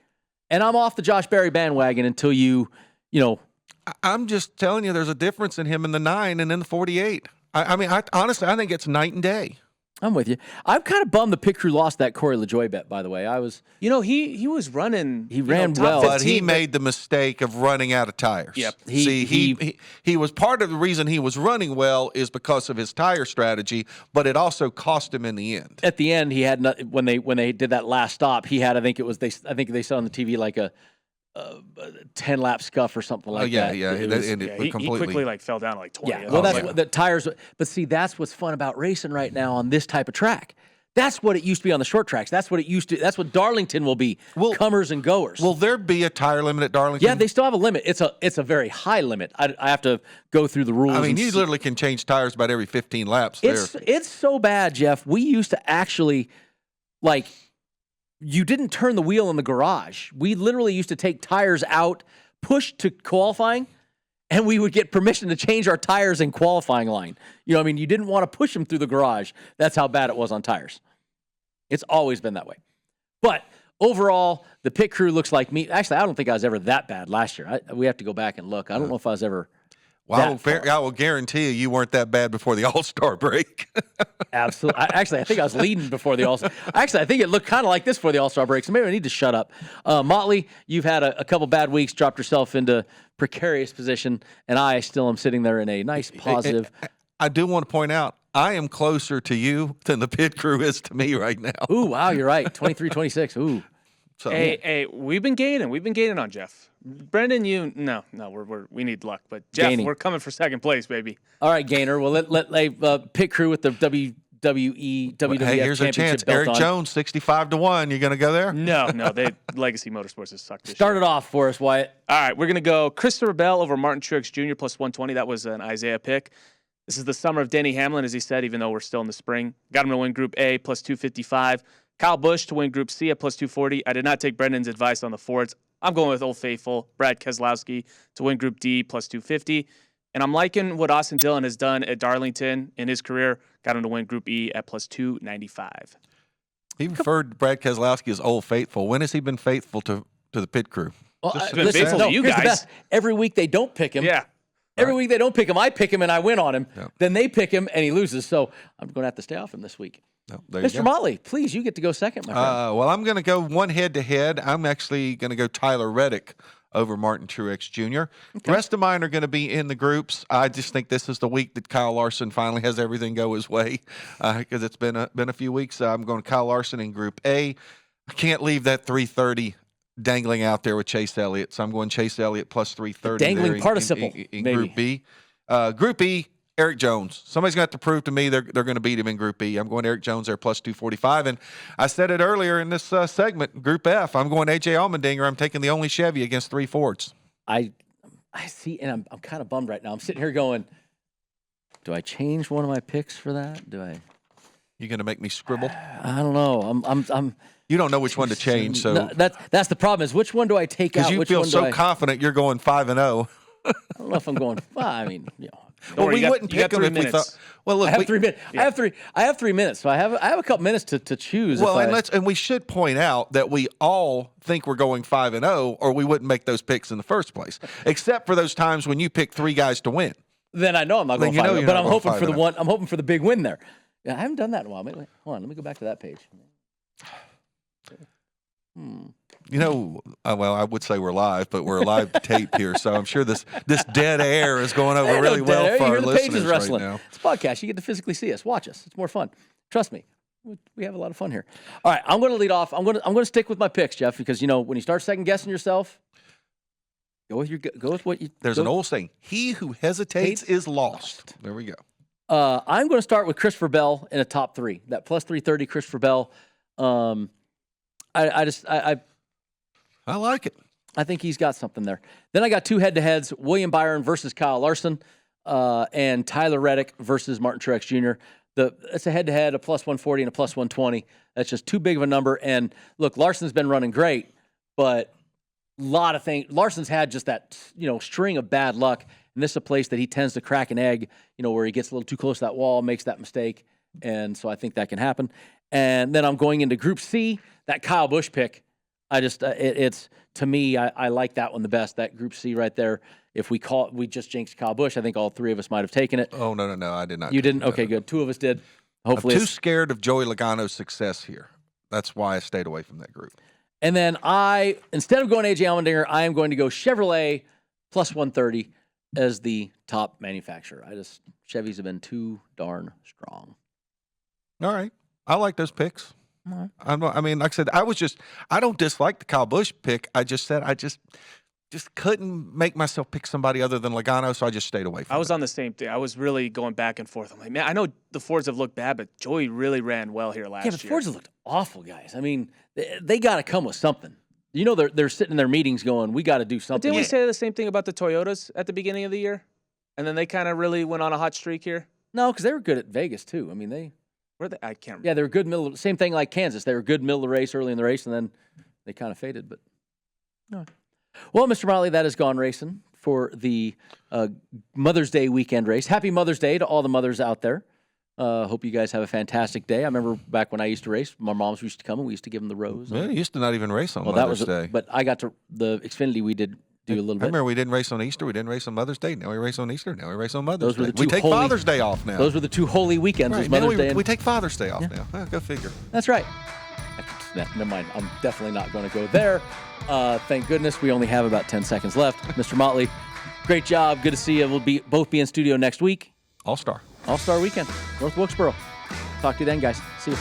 Speaker 2: and I'm off the Josh Berry bandwagon until I'm
Speaker 3: just telling you, there's a difference in him in the 9 and in the 48. I honestly, I think it's night and day.
Speaker 2: I'm with you. I'm kind of bummed the pit crew lost that Corey LaJoie bet, by the way. I was,
Speaker 4: he was running.
Speaker 2: He ran well,
Speaker 3: but he made the mistake of running out of tires.
Speaker 4: Yep.
Speaker 3: He was part of the reason he was running well is because of his tire strategy, but it also cost him in the end.
Speaker 2: At the end, he had when they did that last stop, he had I think they saw on the TV like a 10-lap scuff or something like that.
Speaker 3: Yeah.
Speaker 4: He quickly fell down like 20.
Speaker 2: Yeah, well, that's what the tires. But see, that's what's fun about racing right now on this type of track. That's what it used to be on the short tracks. That's what it used to. That's what Darlington will be. Comers and goers.
Speaker 3: Will there be a tire limit at Darlington?
Speaker 2: Yeah, they still have a limit. It's a very high limit. I have to go through the rules.
Speaker 3: I mean, you literally can change tires about every 15 laps.
Speaker 2: It's so bad, Jeff. We used to actually you didn't turn the wheel in the garage. We literally used to take tires out, push to qualifying, and we would get permission to change our tires in qualifying line. You didn't want to push them through the garage. That's how bad it was on tires. It's always been that way. But overall, the pit crew looks like me. Actually, I don't think I was ever that bad last year. We have to go back and look. I don't know if I was ever.
Speaker 3: Well, I will guarantee you weren't that bad before the All-Star break.
Speaker 2: Absolutely. Actually, I think I was leading before the All-Star. Actually, I think it looked kind of like this before the All-Star break, so maybe I need to shut up. Motley, you've had a couple bad weeks, dropped yourself into precarious position, and I still am sitting there in a nice, positive.
Speaker 3: I do want to point out, I am closer to you than the pit crew is to me right now.
Speaker 2: Ooh, wow, you're right. 23-26. Ooh.
Speaker 3: So,
Speaker 4: Hey, we've been gaining. We've been gaining on Jeff. Brendan, we need luck. But Jeff,
Speaker 2: Gaining.
Speaker 4: We're coming for second place, baby.
Speaker 2: All right, Gainer. Well, let pit crew with the WWF
Speaker 3: hey, here's a
Speaker 2: championship
Speaker 3: chance.
Speaker 2: belt
Speaker 3: Eric
Speaker 2: on.
Speaker 3: Jones, 65-1. You going to go there?
Speaker 4: No, Legacy Motorsports has sucked this
Speaker 2: Start
Speaker 4: year.
Speaker 2: it off for us, Wyatt.
Speaker 4: All right, we're going to go Christopher Bell over Martin Truex Jr. plus 120. That was an Isaiah pick. This is the summer of Denny Hamlin, as he said, even though we're still in the spring. Got him to win Group A plus 255. Kyle Busch to win Group C at plus 240. I did not take Brendan's advice on the Fords. I'm going with Old Faithful, Brad Keselowski to win Group D plus 250. And I'm liking what Austin Dillon has done at Darlington in his career. Got him to win Group E at plus 295.
Speaker 3: He referred Brad Keselowski as Old Faithful. When has he been faithful to the pit crew?
Speaker 2: Well,
Speaker 4: been faithful to you
Speaker 2: here's the
Speaker 4: guys.
Speaker 2: best. Every week they don't pick him.
Speaker 4: Yeah.
Speaker 2: Every week they don't pick him. I pick him and I win on him.
Speaker 3: Yep.
Speaker 2: Then they pick him and he loses. So I'm going to have to stay off him this week.
Speaker 3: No, there you
Speaker 2: Mr.
Speaker 3: go.
Speaker 2: Motley, please, you get to go second, my friend.
Speaker 3: Well, I'm going to go one head-to-head. I'm actually going to go Tyler Reddick over Martin Truex Jr. The rest of mine are going to be in the groups. I just think this is the week that Kyle Larson finally has everything go his way because it's been a few weeks. I'm going Kyle Larson in Group A. I can't leave that 330 dangling out there with Chase Elliott, so I'm going Chase Elliott plus 330.
Speaker 2: Dangling
Speaker 3: there
Speaker 2: participle,
Speaker 3: in
Speaker 2: maybe.
Speaker 3: Group B. Group E, Eric Jones. Somebody's got to prove to me they're going to beat him in Group E. I'm going Eric Jones there plus 245. And I said it earlier in this segment, Group F, I'm going A.J. Allmendinger. I'm taking the only Chevy against 3 Fords.
Speaker 2: I see, and I'm kind of bummed right now. I'm sitting here going, do I change one of my picks for that? Do I?
Speaker 3: You going to make me scribble?
Speaker 2: I don't know. I'm
Speaker 3: You don't know which one to change, so
Speaker 2: no, that's the problem. Is which one do I take out?
Speaker 3: because you
Speaker 2: Which
Speaker 3: feel
Speaker 2: one
Speaker 3: so
Speaker 2: do I
Speaker 3: confident you're going 5-0.
Speaker 2: I don't know if I'm going. Well, I mean,
Speaker 3: Well,
Speaker 4: worry,
Speaker 3: we wouldn't
Speaker 4: you got
Speaker 3: pick them
Speaker 4: 3
Speaker 3: if we
Speaker 4: minutes.
Speaker 3: thought. Well, look,
Speaker 2: I have 3 minutes. I have 3 minutes. So I have a couple minutes to choose.
Speaker 3: Well,
Speaker 2: if
Speaker 3: and we should point out that we all think we're going 5-0, or we wouldn't make those picks in the first place. Except for those times when you pick 3 guys to win.
Speaker 2: then I know I'm not going
Speaker 3: Then you know
Speaker 2: 5-0,
Speaker 3: you're
Speaker 2: but
Speaker 3: not
Speaker 2: I'm
Speaker 3: going
Speaker 2: hoping for the
Speaker 3: 5-0.
Speaker 2: one. I'm hoping for the big win there. Yeah, I haven't done that in a while. Hold on, let me go back to that page.
Speaker 3: You know, well, I would say we're live, but we're a live tape here, so I'm sure this dead air is going over really well for
Speaker 2: you
Speaker 3: our
Speaker 2: hear the pages
Speaker 3: listeners right
Speaker 2: rustling.
Speaker 3: now.
Speaker 2: It's a podcast. You get to physically see us. Watch us. It's more fun. Trust me. We have a lot of fun here. All right, I'm going to lead off. I'm going to stick with my picks, Jeff, because when you start second guessing yourself, go with what you.
Speaker 3: There's an old saying: "He who hesitates is lost." There we go.
Speaker 2: I'm going to start with Christopher Bell in a top 3. That plus 330 Christopher Bell.
Speaker 3: I like it.
Speaker 2: I think he's got something there. Then I got 2 head-to-heads: William Byron versus Kyle Larson, and Tyler Reddick versus Martin Truex Jr. It's a head-to-head, a plus 140 and a plus 120. That's just too big of a number. And look, Larson's been running great, but a lot of things. Larson's had just that string of bad luck, and this is a place that he tends to crack an egg. Where he gets a little too close to that wall, makes that mistake, and so I think that can happen. And then I'm going into Group C. That Kyle Busch pick. I just it's to me I like that one the best. That Group C right there. If we just jinxed Kyle Busch, I think all 3 of us might have taken it.
Speaker 3: Oh no, I did not.
Speaker 2: You didn't?
Speaker 3: No,
Speaker 2: Okay,
Speaker 3: no.
Speaker 2: good. 2 of us did.
Speaker 3: I'm
Speaker 2: Hopefully,
Speaker 3: too scared of Joey Logano's success here. That's why I stayed away from that group.
Speaker 2: And then instead of going A.J. Allmendinger, I am going to go Chevrolet plus 130 as the top manufacturer. Chevys have been too darn strong.
Speaker 3: All right, I like those picks.
Speaker 2: All right.
Speaker 3: I mean, like I said, I don't dislike the Kyle Busch pick. I just said I just couldn't make myself pick somebody other than Logano, so I just stayed away from it.
Speaker 4: I was on the same thing. I was really going back and forth. I'm like, man, I know the Fords have looked bad, but Joey really ran well here last year.
Speaker 2: Yeah, but Fords have looked awful, guys. I mean, they got to come with something. They're sitting in their meetings going, we got to do
Speaker 4: But
Speaker 2: something.
Speaker 4: didn't we say the same thing about the Toyotas at the beginning of the year? And then they kind of really went on a hot streak here?
Speaker 2: No, because they were good at Vegas, too. I mean,
Speaker 4: I can't remember.
Speaker 2: yeah, they were good middle. Same thing like Kansas. They were good middle of the race, early in the race, and then they kind of faded. But no. Well, Mr. Motley, that is Gone Racin for the Mother's Day weekend race. Happy Mother's Day to all the mothers out there. Hope you guys have a fantastic day. I remember back when I used to race, my moms used to come and we used to give them the rose.
Speaker 3: Yeah, he used to not even race on
Speaker 2: Well,
Speaker 3: Mother's Day.
Speaker 2: But I got to the Xfinity we did do a little bit.
Speaker 3: I remember we didn't race on Easter. We didn't race on Mother's Day. Now we race on Easter. Now we race on Mother's
Speaker 2: Those were
Speaker 3: Day.
Speaker 2: the two
Speaker 3: We take
Speaker 2: holy-
Speaker 3: Father's Day off now.
Speaker 2: Those were the two holy weekends. Was
Speaker 3: Right, now
Speaker 2: Mother's Day.
Speaker 3: we take Father's Day off now. Go figure.
Speaker 2: That's right. Never mind. I'm definitely not going to go there. Thank goodness we only have about 10 seconds left. Mr. Motley, great job. Good to see you. We'll both be in studio next week.
Speaker 3: All-Star.
Speaker 2: All-Star weekend, North Wilkesboro. Talk to you then, guys. See you.